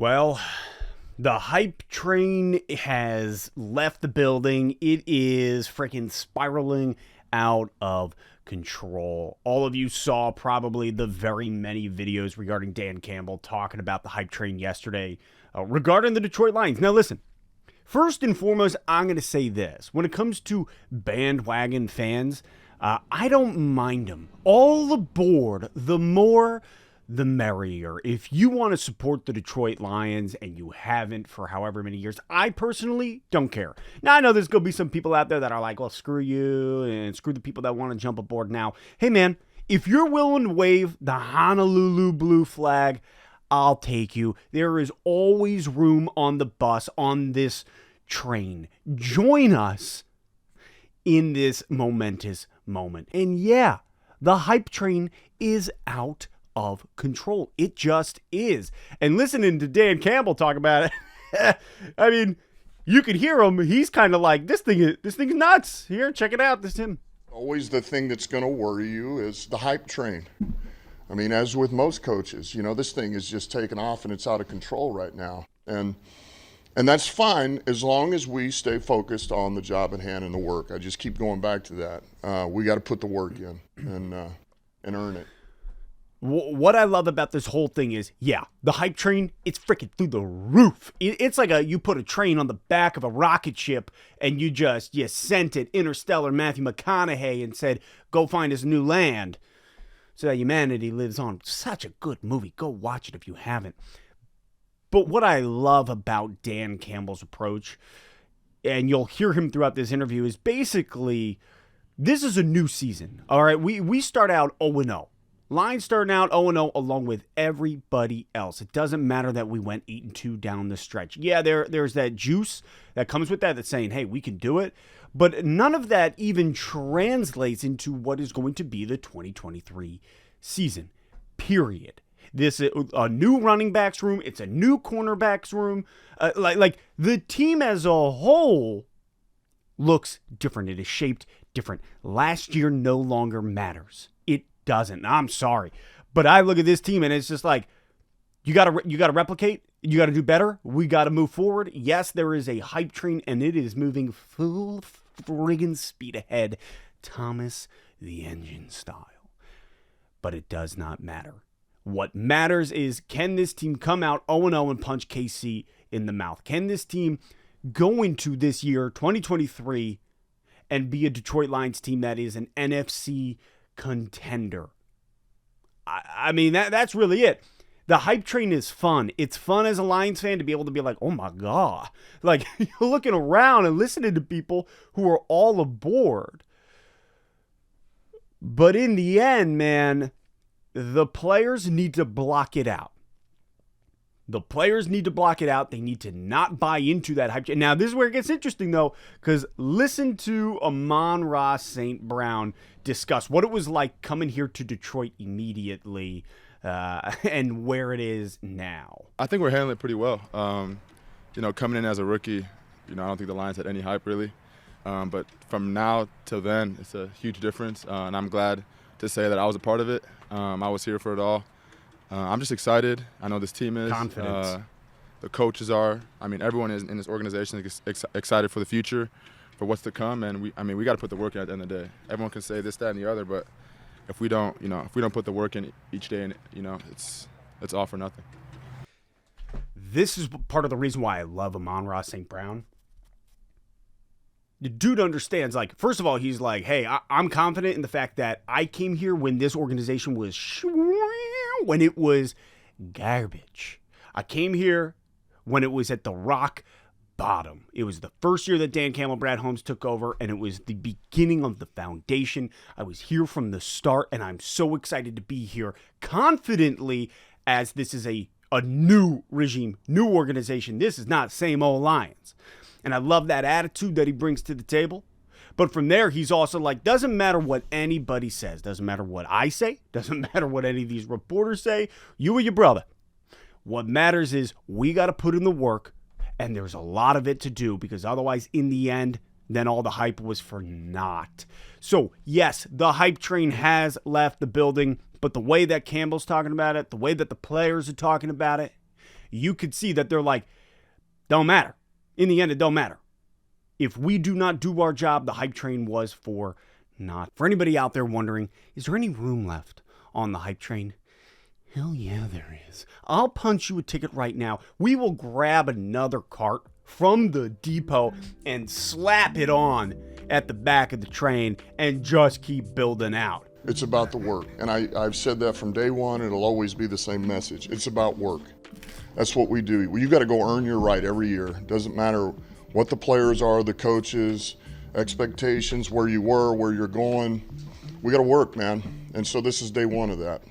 Well, the hype train has left the building. It is freaking spiraling out of control. All of you saw probably the very many videos regarding Dan Campbell talking about the hype train yesterday regarding the Detroit Lions. Now, listen, first and foremost, I'm going to say this. When it comes to bandwagon fans, I don't mind them. All aboard, the more the merrier. If you want to support the Detroit Lions and you haven't for however many years, I personally don't care. Now, I know there's going to be some people out there that are like, well, screw you and screw the people that want to jump aboard now. Hey, man, if you're willing to wave the Honolulu blue flag, I'll take you. There is always room on the bus on this train. Join us in this momentous moment. And yeah, the hype train is out of control. It just is. And listening to Dan Campbell talk about it, I mean, you could hear him. He's kind of like, this thing is nuts. Here, check it out. This is him. Always the thing that's going to worry you is the hype train. I mean, as with most coaches, this thing is just taking off and it's out of control right now. And that's fine as long as we stay focused on the job at hand and the work. I just keep going back to that. We got to put the work in and earn it. What I love about this whole thing is, yeah, the hype train, it's freaking through the roof. It's like you put a train on the back of a rocket ship and you sent it interstellar Matthew McConaughey and said, go find us new land so that humanity lives on. Such a good movie. Go watch it if you haven't. But what I love about Dan Campbell's approach, and you'll hear him throughout this interview, is basically, this is a new season. All right, we start out 0-0. Lions starting out 0-0 along with everybody else. It doesn't matter that we went 8-2 down the stretch. Yeah, there's that juice that comes with that's saying, hey, we can do it. But none of that even translates into what is going to be the 2023 season, period. This is a new running backs room. It's a new cornerbacks room. Like the team as a whole looks different. It is shaped different. Last year no longer matters. It doesn't. I'm sorry. But I look at this team and it's just like, you gotta replicate. You got to do better. We got to move forward. Yes, there is a hype train and it is moving full friggin' speed ahead. Thomas the Engine style. But it does not matter. What matters is, can this team come out 0-0 and punch KC in the mouth? Can this team go into this year, 2023, and be a Detroit Lions team that is an NFC contender? I mean, that's really it. The hype train is fun. It's fun as a Lions fan to be able to be like, oh my God. Like, you're looking around and listening to people who are all aboard. But in the end, man, the players need to block it out. The players need to block it out. They need to not buy into that hype. Now, this is where it gets interesting, though, because listen to Amon Ra St. Brown discuss what it was like coming here to Detroit immediately and where it is now. I think we're handling it pretty well. Coming in as a rookie, I don't think the Lions had any hype, really. But from now till then, it's a huge difference, and I'm glad to say that I was a part of it. I was here for it all. I'm just excited. I know this team is. Confidence. The coaches are. I mean, everyone in this organization is excited for the future, for what's to come. And we got to put the work in at the end of the day. Everyone can say this, that, and the other, but if we don't put the work in each day, it's all for nothing. This is part of the reason why I love Amon Ra St. Brown. The dude understands, like, first of all, he's like, hey, I'm confident in the fact that I came here when this organization was when it was garbage. I came here when it was at the rock bottom. It was the first year that Dan Campbell, Brad Holmes took over, and it was the beginning of the foundation. I was here from the start, and I'm so excited to be here confidently as this is a new regime, new organization. This is not same old Lions. And I love that attitude that he brings to the table. But from there, he's also like, doesn't matter what anybody says. Doesn't matter what I say. Doesn't matter what any of these reporters say. You or your brother. What matters is we got to put in the work. And there's a lot of it to do because otherwise, in the end, then all the hype was for naught. So, yes, the hype train has left the building. But the way that Campbell's talking about it, the way that the players are talking about it, you could see that they're like, don't matter. In the end, it don't matter. If we do not do our job, the hype train was for naught. For anybody out there wondering, is there any room left on the hype train? Hell yeah, there is. I'll punch you a ticket right now. We will grab another cart from the depot and slap it on at the back of the train and just keep building out. It's about the work. And I've said that from day one. It'll always be the same message. It's about work. That's what we do. You got to go earn your right every year. It doesn't matter what the players are, the coaches, expectations, where you were, where you're going. We got to work, man. And so this is day one of that.